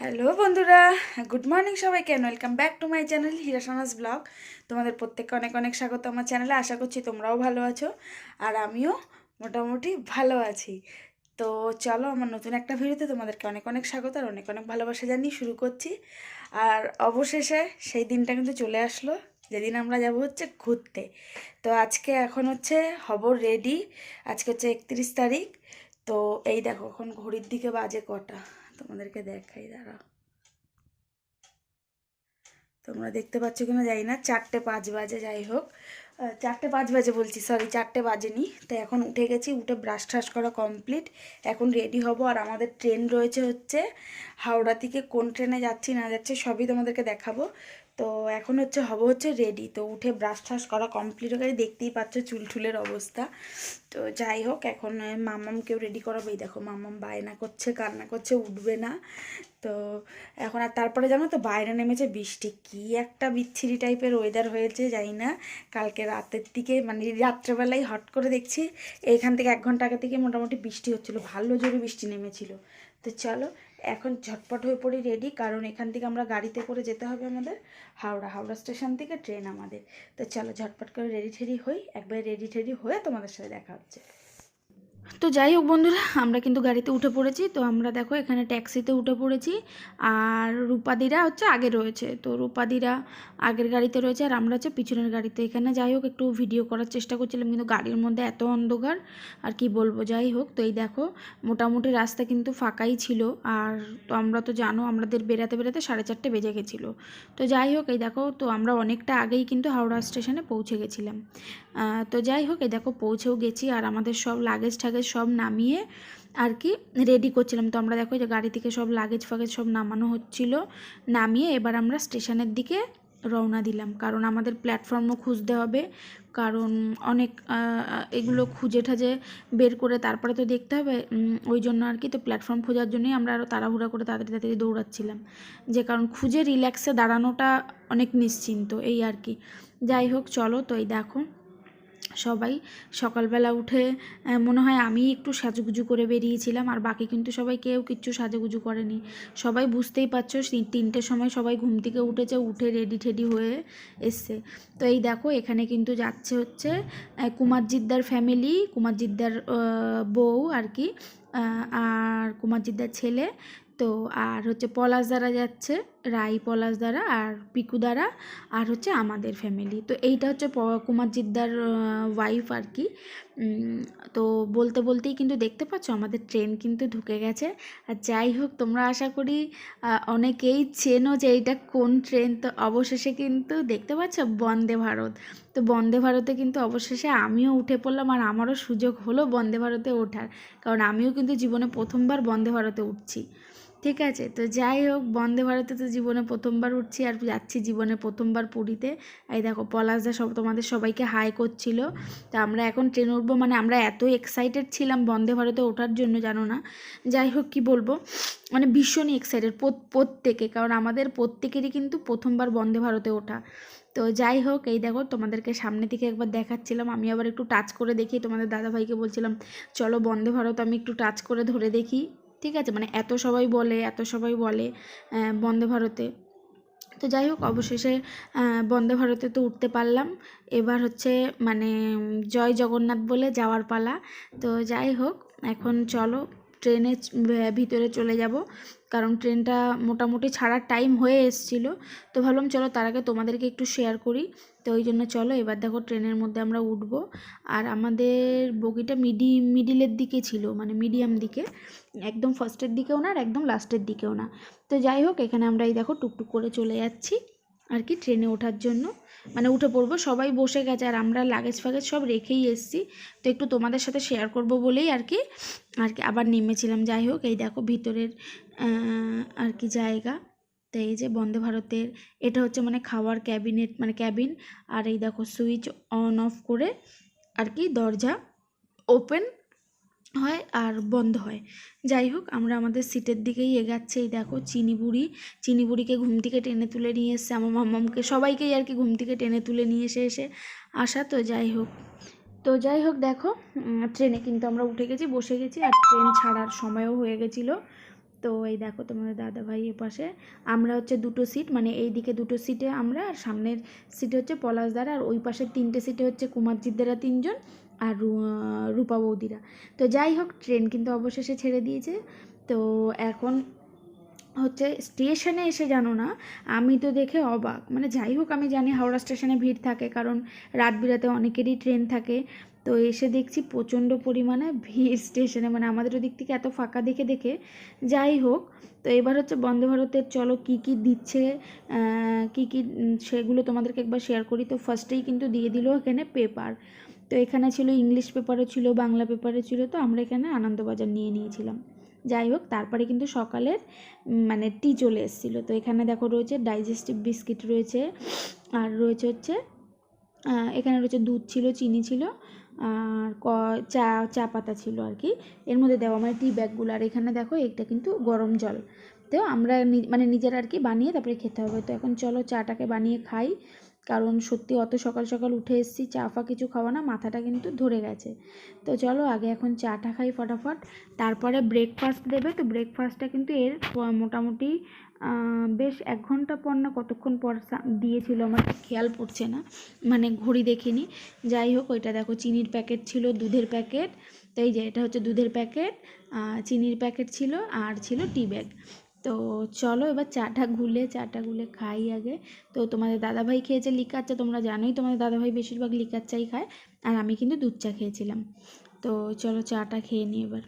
Hello বন্ধুরা, good morning সবাইকে। Welcome back to my channel হিরাশানাস ব্লগ। তোমাদের প্রত্যেককে অনেক অনেক স্বাগত আমার চ্যানেলে। আশা করছি তোমরাও ভালো আছো আর আমিও মোটামুটি ভালো আছি। তো চলো, আমার নতুন একটা ভিডিওতে তোমাদেরকে অনেক অনেক স্বাগত আর অনেক অনেক ভালোবাসা জানিয়ে শুরু করছি। আর অবশেষে সেই দিনটা কিন্তু চলে আসলো যেদিন আমরা যাব হচ্ছে ঘুরতে। তো আজকে এখন হচ্ছে হব রেডি। আজকে হচ্ছে 31 তারিখ। তো এই দেখো এখন ঘড়ির দিকে বাজে কটা, তোমাদেরকে দেখাই, দাঁড়াও। তোমরা দেখতে পাচ্ছ কিনা জানি না, 4:05 বাজে। যাই হোক, 4:05 বাজে বলছি, সরি 4টে বাজেনি। তো এখন উঠে গেছি, উঠে ব্রাশ ট্রাশ করা কমপ্লিট। এখন রেডি হব আর আমাদের ট্রেন রয়েছে হচ্ছে হাওড়া থেকে। কোন ট্রেনে যাচ্ছি না যাচ্ছি সবই তোমাদেরকে দেখাবো। তো এখন হচ্ছে রেডি। তো উঠে ব্রাশ ট্রাশ করা কমপ্লিট হয়ে গেছে, দেখতেই পাচ্ছ চুল টুলের অবস্থা। তো যাই হোক, এখন মাম্মামকেও রেডি করাবো। এই দেখো মাম্মাম বায়না করছে, কান্না করছে, উঠবে না। তো এখন আর তারপরে জানো তো, বাইরে নেমেছে বৃষ্টি। কি একটা বিচ্ছিরি টাইপের ওয়েদার হয়েছে জানি না। কালকে রাতের দিকে মানে রাত্রেবেলায় হট করে দেখছি এইখান থেকে 1 ঘন্টা আগে থেকে মোটামুটি বৃষ্টি হচ্ছিলো, ভালো জোরে বৃষ্টি নেমেছিল। তো চলো এখন ঝটপট হয়ে পড়ি রেডি, কারণ এখান থেকে আমরা গাড়িতে করে যেতে হবে আমাদের হাওড়া স্টেশন থেকে ট্রেন আমাদের। তো চলো ঝটপট করে রেডি ঠেডি হই, একবার রেডি ঠেডি হয়ে তোমাদের সাথে দেখা হচ্ছে। তো যাই হোক বন্ধুরা, আমরা কিন্তু গাড়িতে উঠে পড়েছি। তো আমরা দেখো এখানে ট্যাক্সিতে উঠে পড়েছি। আর রূপাদিরা হচ্ছে আগে রয়েছে, তো রূপাদিরা আগের গাড়িতে রয়েছে আর আমরা হচ্ছে পিছনের গাড়িতে। এখানে যাই হোক একটু ভিডিও করার চেষ্টা করছিলাম, কিন্তু গাড়ির মধ্যে এত অন্ধকার আর কি বলবো। যাই হোক, তো এই দেখো মোটামুটি রাস্তা কিন্তু ফাঁকাই ছিল। আর তো আমরা তো জানো আমাদের বেরাতে বেরাতে 4:30 বেজে গেছিলো। তো যাই হোক, এই দেখো তো আমরা অনেকটা আগেই কিন্তু হাওড়া স্টেশনে পৌঁছে গেছিলাম। তো যাই হোক, এই দেখো পৌঁছেও গেছি আর আমাদের সব লাগেজ ঠাগেজ সব নামিয়ে আর কি রেডি করছিলাম। তো আমরা দেখো যে গাড়ি থেকে সব লাগেজ ফাগেজ সব নামানো হচ্ছিল, নামিয়ে এবার আমরা স্টেশনের দিকে রওনা দিলাম, কারণ আমাদের প্ল্যাটফর্মও খুঁজতে হবে। কারণ অনেক এগুলো খুঁজে ঠাজে বের করে তারপরে তো দেখতে হবে, ওই জন্য আর কি। তো প্ল্যাটফর্ম খোঁজার জন্যই আমরা আরও তাড়াহুড়া করে তাড়াতাড়ি তাড়াতাড়ি দৌড়াচ্ছিলাম, যে কারণ খুঁজে রিল্যাক্সে দাঁড়ানোটা অনেক নিশ্চিন্ত এই আর কি। যাই হোক চলো, তো এই দেখো সবাই সকালবেলা উঠে মনে হয় আমি একটু সাজুগুজু করে বেরিয়েছিলাম, আর বাকি কিন্তু সবাই কেউ কিচ্ছু সাজুগুজু করেনি। সবাই বুঝতেই পারছো 3টের সময় সবাই ঘুম থেকে উঠেছে, উঠে রেডি ঠেডি হয়ে এসছে। তো এই দেখো এখানে কিন্তু যাচ্ছে হচ্ছে কুমারজিদ্দার ফ্যামিলি, কুমারজিদ্দার বউ আর কি, আর কুমারজিদ্দার ছেলে। তো আর হচ্ছে পলাশদারা যাচ্ছে, রাই পলাশদারা আর পিকুদারা, আর হচ্ছে আমাদের ফ্যামিলি। তো এইটা হচ্ছে কুমারজিদ্দার ওয়াইফ আর কি। তো বলতে বলতেই কিন্তু দেখতে পাচ্ছ আমাদের ট্রেন কিন্তু ঢুকে গেছে। আর যাই হোক, তোমরা আশা করি অনেকেই চেনো যে এইটা কোন ট্রেন। তো অবশেষে কিন্তু দেখতে পাচ্ছ বন্দে ভারত। তো বন্দে ভারতে কিন্তু অবশেষে আমিও উঠে পড়লাম, আর আমারও সুযোগ হলো বন্দে ভারতে ওঠার, কারণ আমিও কিন্তু জীবনে প্রথমবার বন্দে ভারতে উঠছি। ঠিক আছে, তো যাই হোক বন্দে ভারতে তো জীবনে প্রথমবার উঠছি আর যাচ্ছি জীবনে প্রথমবার পুরীতে। এই দেখো পলাশদা সব তোমাদের সবাইকে হাই করছিল। তো আমরা এখন ট্রেন উঠবো, মানে আমরা এত এক্সাইটেড ছিলাম বন্দে ভারতে ওঠার জন্য, জানো না। যাই হোক কি বলবো, মানে ভীষণই এক্সাইটেড প্রত্যেকে, কারণ আমাদের প্রত্যেকেরই কিন্তু প্রথমবার বন্দে ভারতে ওঠা। তো যাই হোক, এই দেখো তোমাদেরকে সামনে থেকে একবার দেখাচ্ছিলাম, আমি আবার একটু টাচ করে দেখি। তোমাদের দাদাভাইকে বলছিলাম চলো বন্দে ভারত আমি একটু টাচ করে ধরে দেখি। ঠিক আছে, মানে এত সবাই বলে বন্দে ভারতে। তো যাই হোক অবশেষে বন্দে ভারতে তো উঠতে পারলাম। এবার হচ্ছে মানে জয় জগন্নাথ বলে যাওয়ার পালা। তো যাই হোক এখন চলো ট্রেনের ভিতরে চলে যাব, কারণ ট্রেনটা মোটামুটি ছাড়ার টাইম হয়ে এসেছিলো। তো ভাবলাম চলো তার আগে তোমাদেরকে একটু শেয়ার করি। তো ওই জন্য চলো এবার দেখো ট্রেনের মধ্যে আমরা উঠবো। আর আমাদের বগিটা মিডিলের দিকে ছিল, মানে মিডিয়াম দিকে, একদম ফার্স্টের দিকেও না আর একদম লাস্টের দিকেও না। তো যাই হোক এখানে আমরা এই দেখো টুকটুক করে চলে যাচ্ছি আর কি ট্রেনে ওঠার জন্য, মানে উঠে পড়বো। সবাই বসে গেছে আর আমরা লাগেজ ফাগেজ সব রেখেই এসেছি। তো একটু তোমাদের সাথে শেয়ার করব বলেই আর কি আবার নেমেছিলাম। যাই হোক এই দেখো ভিতরের আর কি জায়গা। তো এই যে বন্দে ভারতের এটা হচ্ছে মানে খাওয়ার ক্যাবিনেট, মানে ক্যাবিন। আর এই দেখো সুইচ অন অফ করে আর কি দরজা ওপেন হয় আর বন্ধ হয়। যাই হোক আমরা আমাদের সিটের দিকেই এগাচ্ছি। এই দেখো চিনি বুড়িকে ঘুম থেকে টেনে তুলে নিয়ে এসছে, আমার মাম্মামকে সবাইকেই আর কি ঘুম থেকে টেনে তুলে নিয়ে এসে আসা। তো যাই হোক দেখো ট্রেনে কিন্তু আমরা উঠে গেছি, বসে গেছি, আর ট্রেন ছাড়ার সময়ও হয়ে গেছিলো। তো এই দেখো তোমাদের দাদাভাই এ পাশে, আমরা হচ্ছে দুটো সিট, মানে এই দিকে দুটো সিটে আমরা, আর সামনের সিটে হচ্ছে পলাশদারা, আর ওই পাশের 3টে সিটে হচ্ছে কুমারজিদ্দারা 3জন আর রূপা বৌদিরা। তো যাই হোক, ট্রেন কিন্তু অবশেষে ছেড়ে দিয়েছে। তো এখন হচ্ছে স্টেশনে এসে, জানো না, আমি তো দেখে অবাক, মানে যাই হোক আমি জানি হাওড়া স্টেশনে ভিড় থাকে, কারণ রাত বিরাতে অনেকেরই ট্রেন থাকে। তো এসে দেখছি প্রচণ্ড পরিমাণে ভিড় স্টেশনে, মানে আমাদের ওদিক থেকে এত ফাঁকা দেখে দেখে। যাই হোক, তো এবার হচ্ছে বন্দে ভারতের চলো কী কী দিচ্ছে, কী কী সেগুলো তোমাদেরকে একবার শেয়ার করি। তো ফার্স্টেই কিন্তু দিয়ে দিল এখানে পেপার। তো এখানে ছিল ইংলিশ পেপারও ছিল, বাংলা পেপারও ছিল, তো আমরা এখানে আনন্দবাজার নিয়ে নিয়েছিলাম। যাই হোক, তারপরে কিন্তু সকালের মানে টি চলে এসেছিলো। তো এখানে দেখো রয়েছে ডাইজেস্টিভ বিস্কিট রয়েছে, আর রয়েছে হচ্ছে এখানে রয়েছে দুধ ছিল, চিনি ছিল, আর চা পাতা ছিল আর কি এর মধ্যে দেওয়া, মানে টি ব্যাগগুলো। আর এখানে দেখো এটা কিন্তু গরম জল। তো আমরা মানে নিজেরা আর কি বানিয়ে তারপরে খেতে হবে। তো এখন চলো চাটাকে বানিয়ে খাই, কারণ সত্যি অত সকাল সকাল উঠে এসেছি, চা ফা কিছু খাওয়া না, মাথাটা কিন্তু ধরে গেছে। তো চলো আগে এখন চাটা খাই ফটাফট, তারপরে ব্রেকফাস্ট দেবে। তো ব্রেকফাস্টটা কিন্তু এর মোটামুটি বেশ 1 ঘন্টা পর না কতক্ষণ পর দিয়েছিল, আমার খেয়াল পড়ছে না, মানে ঘড়ি দেখিনি। যাই হোক, ওইটা দেখো চিনির প্যাকেট ছিল, দুধের প্যাকেট। তো এই যে এটা হচ্ছে দুধের প্যাকেট, চিনির প্যাকেট ছিল, আর ছিল টি ব্যাগ। তো চলো এবার চাটা গুলে খাই আগে। তো তোমাদের দাদাভাই খেয়েছে লিকার চা, তোমরা জানোই তোমাদের দাদাভাই বেশিরভাগ লিকার চাই খায়, আর আমি কিন্তু দুধ চা খেয়েছিলাম। তো চলো চাটা খেয়ে নিই এবার।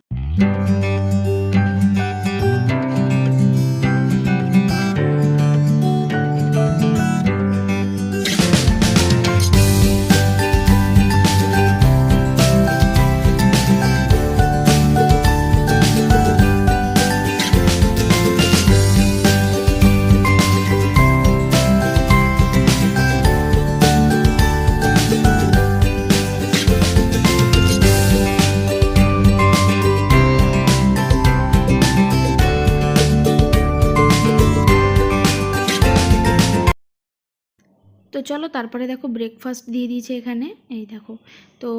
তো চলো তারপরে দেখো ব্রেকফাস্ট দিয়ে দিয়েছে এখানে, এই দেখো। তো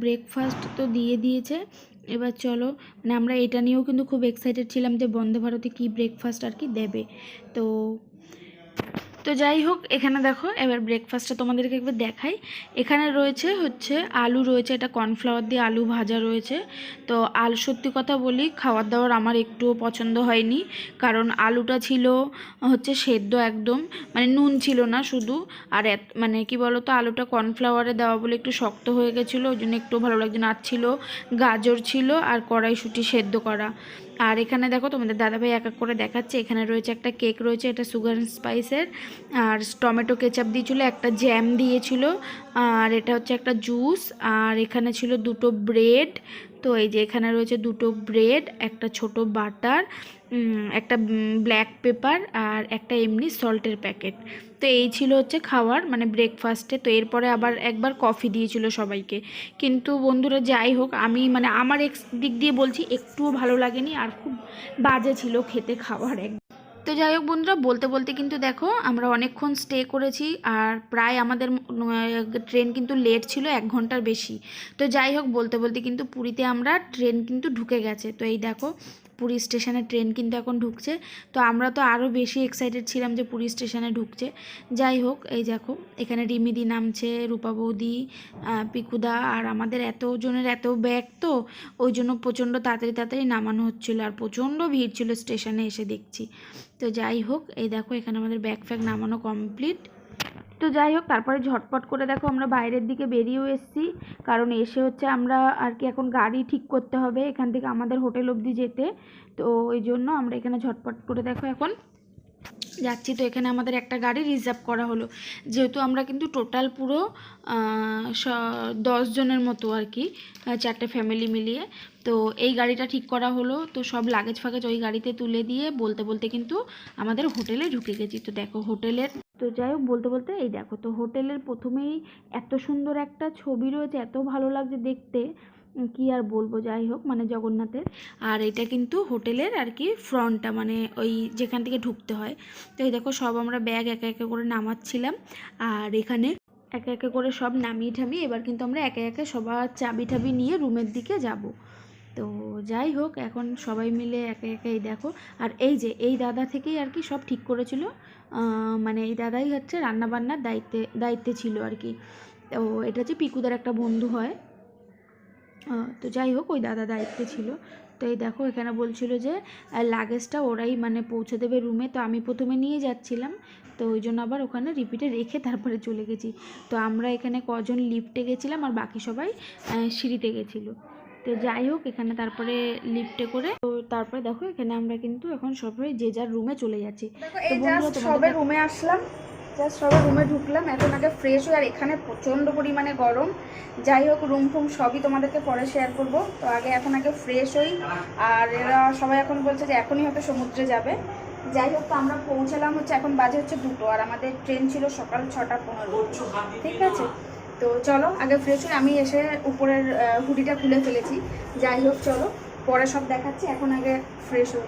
ব্রেকফাস্ট তো দিয়ে দিয়েছে, এবার চলো, মানে আমরা এটা নিয়েও কিন্তু খুব এক্সাইটেড ছিলাম যে বন্দে ভারতে কী ব্রেকফাস্ট আর কি দেবে। তো তো যাই হোক, এখানে দেখো এবার ব্রেকফাস্টটা তোমাদেরকে একবার দেখাই। এখানে রয়েছে হচ্ছে আলু রয়েছে, এটা কর্নফ্লাওয়ার দিয়ে আলু ভাজা রয়েছে। তো সত্যি কথা বলি, খাবার দাবার আমার একটুও পছন্দ হয়নি, কারণ আলুটা ছিল হচ্ছে সেদ্ধ একদম, মানে নুন ছিল না শুধু। আর মানে কি বলো তো, আলুটা কর্নফ্লাওয়ারে দেওয়া বলে একটু শক্ত হয়ে গেছিলো, ওই জন্য একটু ভালো লাগছে না। আর ছিল গাজর ছিল, আর কড়াইশুঁটি সেদ্ধ করা। আর এখানে দেখো তোমাদের দাদাভাই এক এক করে দেখাচ্ছে, এখানে রয়েছে একটা কেক রয়েছে, এটা সুগার অ্যান্ড স্পাইসের, আর টমেটো কেচাপ দিয়েছিলো, একটা জ্যাম দিয়েছিল, আর এটা হচ্ছে একটা জুস, আর এখানে ছিল দুটো ব্রেড। তো এই যে এখানে রয়েছে দুটো ব্রেড, একটা ছোট বাটার, একটা ব্ল্যাক পেপার, আর একটা এমনি সল্টের প্যাকেট। তো এই ছিল হচ্ছে খাওয়ার, মানে ব্রেকফাস্টে। তো এরপরে আবার একবার কফি দিয়েছিল সবাইকে। কিন্তু বন্ধুরা যাই হোক, আমি মানে আমার দিক দিয়ে বলছি, একটুও ভালো লাগেনি, আর খুব বাজে ছিল খেতে খাবার এক। তো যাই হোক বন্ধুরা, বলতে বলতে কিন্তু দেখো আমরা অনেকক্ষণ স্টে করেছি, আর প্রায় আমাদের ট্রেন কিন্তু লেট ছিল 1 ঘন্টার বেশি। তো যাই হোক, বলতে বলতে কিন্তু পুরীতে আমরা ট্রেন কিন্তু ঢুকে গেছে। তো এই দেখো পুরী স্টেশনে ট্রেন কিন্তু এখন ঢুকছে। তো আমরা তো আরও বেশি এক্সাইটেড ছিলাম যে পুরী স্টেশনে ঢুকছে। যাই হোক, এই দেখো এখানে রিমিদি নামছে, রূপা বৌদি, পিকুদা, আর আমাদের এতজনের এত ব্যাগ, তো ওই জন্য প্রচণ্ড তাড়াতাড়ি তাড়াতাড়ি নামানো হচ্ছিলো, আর প্রচণ্ড ভিড় ছিল স্টেশনে এসে দেখছি। তো যাই হোক, এই দেখো এখানে আমাদের ব্যাগ ফ্যাগ নামানো কমপ্লিট। তো যাই হোক, তারপরে ঝটপট করে দেখো আমরা বাইরের দিকে বেরিয়েও এসেছি, কারণ এসে হচ্ছে আমরা আর কি এখন গাড়ি ঠিক করতে হবে এখান থেকে আমাদের হোটেল অবধি যেতে। তো ওই জন্য আমরা এখানে ঝটপট করে দেখো এখন যাচ্ছি। তো এখানে আমাদের একটা গাড়ি রিজার্ভ করা হলো, যেহেতু আমরা কিন্তু টোটাল পুরো 10 জনের মতো আর কি, 4টে ফ্যামিলি মিলিয়ে। তো এই গাড়িটা ঠিক করা হলো। তো সব লাগেজ ফাগেজ ওই গাড়িতে তুলে দিয়ে বলতে বলতে কিন্তু আমাদের হোটেলে ঢুকে গেছি। তো দেখো হোটেলের, তো যাই হোক বলতে বলতে এই দেখো, তো হোটেলের প্রথমেই এত সুন্দর একটা ছবি রয়েছে, এত ভালো লাগছে দেখতে, কি আর বলবো। যাই হোক, মানে জগন্নাথের। আর এটা কিন্তু হোটেলের আর কি ফ্রন্টটা, মানে ওই যেখান থেকে ঢুকতে হয়। তো এই দেখো সব আমরা ব্যাগ একে একে করে নামাচ্ছিলাম, আর এখানে একে একে করে সব নামিয়ে ঠামিয়ে এবার কিন্তু আমরা একে একে সবার চাবি ঠাবি নিয়ে রুমের দিকে যাব। তো তো যাই হোক, এখন সবাই মিলে একে একে এই দেখো। আর এই যে এই দাদা থেকেই আর কি সব ঠিক করেছিল, মানে এই দাদাই হচ্ছে রান্নাবান্নার দায়িত্বে ছিল আর কি। তো এটা হচ্ছে পিকুদার একটা বন্ধু হয়। তো যাই হোক, ওই দাদা দায়িত্বে ছিল। তো এই দেখো এখানে বলছিল যে লাগেজটা ওরাই মানে পৌঁছে দেবে রুমে। তো আমি প্রথমে নিয়ে যাচ্ছিলাম, তো ওই জন্য আবার ওখানে রিপিটে রেখে তারপরে চলে গেছি। তো আমরা এখানে কজন লিফটে গেছিলাম আর বাকি সবাই সিঁড়িতে গেছিলো। তো যাই হোক, এখানে তারপরে লিফটে করে তো তারপরে দেখো এখানে আমরা কিন্তু এখন সবাই যে যার রুমে চলে যাচ্ছি। তো বন্ধুরা, সবে রুমে আসলাম, জাস্ট সবাই রুমে ঢুকলাম, এখন আগে ফ্রেশ হই। আর এখানে প্রচণ্ড পরিমাণে গরম। যাই হোক, রুম ফুম সবই তোমাদেরকে পরে শেয়ার করব। তো এখন আগে ফ্রেশ হই। আর এরা সবাই এখন বলছে যে এখনই হয়তো সমুদ্রে যাবে। যাই হোক, তো আমরা পৌঁছালাম হচ্ছে, এখন বাজে হচ্ছে 2টো, আর আমাদের ট্রেন ছিল সকাল 6:15। ঠিক আছে, তো চলো আগে ফ্রেশ হই। আমি এসে উপরের হুডিটা খুলে ফেলেছি। যাই হোক, চলো পরে সব দেখাচ্ছি, এখন আগে ফ্রেশ হই।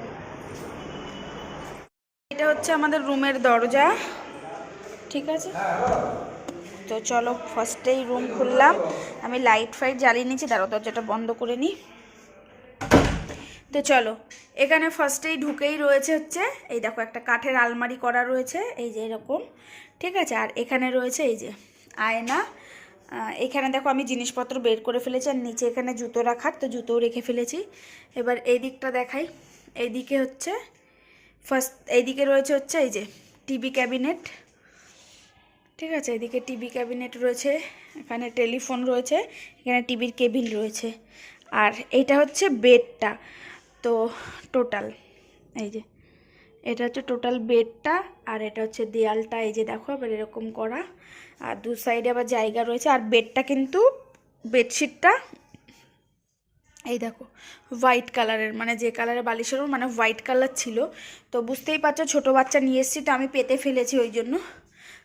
এটা হচ্ছে আমাদের রুমের দরজা। ঠিক আছে, তো চলো ফার্স্টেই রুম খুললাম। আমি লাইট ফাইট জ্বালিয়ে নিয়েছি, দাঁড়াও দরজাটা বন্ধ করে নিই। তো চলো, এখানে ফার্স্টেই ঢুকেই রয়েছে হচ্ছে এই দেখো একটা কাঠের আলমারি করা রয়েছে, এই যে এরকম। ঠিক আছে, আর এখানে রয়েছে এই যে আয়না। এখানে দেখো আমি জিনিসপত্র বের করে ফেলেছি, আর নিচে এখানে জুতো রাখার, তো জুতোও রেখে ফেলেছি। এবার এই দিকটা দেখাই। এইদিকে হচ্ছে এইদিকে রয়েছে হচ্ছে এই যে টিভি ক্যাবিনেট। ঠিক আছে, এদিকে টিভি ক্যাবিনেট রয়েছে, এখানে টেলিফোন রয়েছে, এখানে টিভির কেবিল রয়েছে। আর এইটা হচ্ছে বেডটা। তো টোটাল এই যে এটা হচ্ছে টোটাল বেডটা, আর এটা হচ্ছে দেয়ালটা, এই যে দেখো আবার এরকম করা, আর দু সাইডে আবার জায়গা রয়েছে। আর বেডটা কিন্তু বেডশিটটা এই দেখো হোয়াইট কালারের, মানে যে কালারের বালিশের মানে হোয়াইট কালার ছিল। তো বুঝতেই পারছো ছোটো বাচ্চা নিয়ে এসেছি, তো আমি পেতে ফেলেছি ওই জন্য।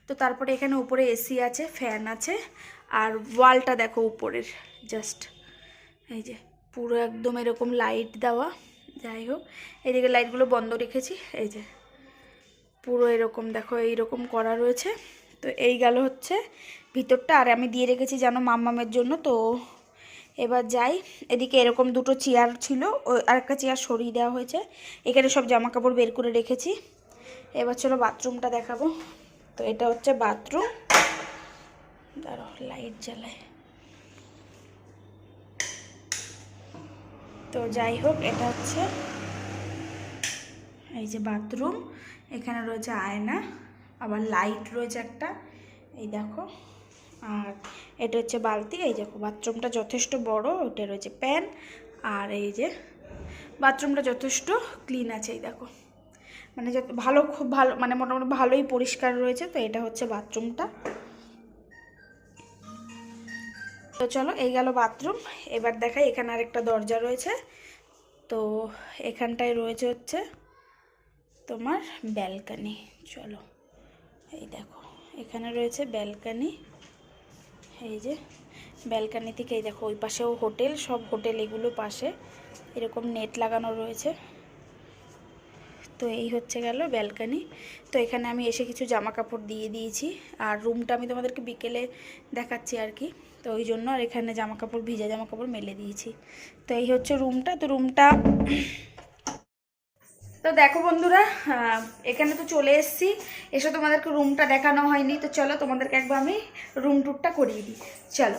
তো তারপরে এখানে উপরে এসি আছে, ফ্যান আছে, আর ওয়ালটা দেখো উপরের জাস্ট এই যে পুরো একদম এরকম লাইট দেওয়া। যাই হোক, এদিকে লাইটগুলো বন্ধ রেখেছি, এই যে পুরো এরকম দেখো এইরকম করা রয়েছে। তো এই গেল হচ্ছে ভিতরটা, আর আমি দিয়ে রেখেছি জানো মাম্মামের জন্য। তো এবার যাই, এদিকে এরকম দুটো চেয়ার ছিল, আরেকটা চেয়ার সরিয়ে দেওয়া হয়েছে, এখানে সব জামা কাপড় বের করে রেখেছি। এবার চলো বাথরুমটা দেখাবো। তো এটা হচ্ছে বাথরুম, দাঁড়াও লাইট জ্বালায়। তো যাই হোক, এটা হচ্ছে এই যে বাথরুম, এখানে রয়েছে আয়না, আবার লাইট রয়েছে একটা, এই দেখো। আর এটা হচ্ছে বালতি, এই দেখো বাথরুমটা যথেষ্ট বড়, ওটা রয়েছে প্যান। আর এই যে বাথরুমটা যথেষ্ট ক্লিন আছে, এই দেখো মানে ভালো, খুব ভালো, মানে মোটামুটি ভালোই পরিষ্কার রয়েছে। তো এটা হচ্ছে বাথরুমটা। তো চলো এই গেল বাথরুম। এবার দেখাই, এখানে আরেকটা দরজা রয়েছে। তো এখানটায় রয়েছে হচ্ছে তোমার ব্যালকানি। চলো এই দেখো এখানে রয়েছে ব্যালকানি, এই যে ব্যালকানি থেকে এই দেখো ওই পাশেও হোটেল, সব হোটেল এগুলো পাশে এরকম নেট লাগানো রয়েছে। তো এই হচ্ছে গেল ব্যালকানি। তো এখানে আমি এসে কিছু জামা কাপড় দিয়ে দিয়েছি, আর রুমটা আমি তোমাদেরকে বিকেলে দেখাচ্ছি আর কি। তো ওই জন্য আর এখানে জামা কাপড়, ভিজা জামা কাপড় মেলে দিয়েছি। তো এই হচ্ছে রুমটা। তো রুমটা তো দেখো বন্ধুরা, এখানে তো চলে এসেছি, এসে তোমাদেরকে রুমটা দেখানো হয়নি। তো চলো তোমাদেরকে একবার আমি রুম ট্যুরটা করিয়ে দিই, চলো।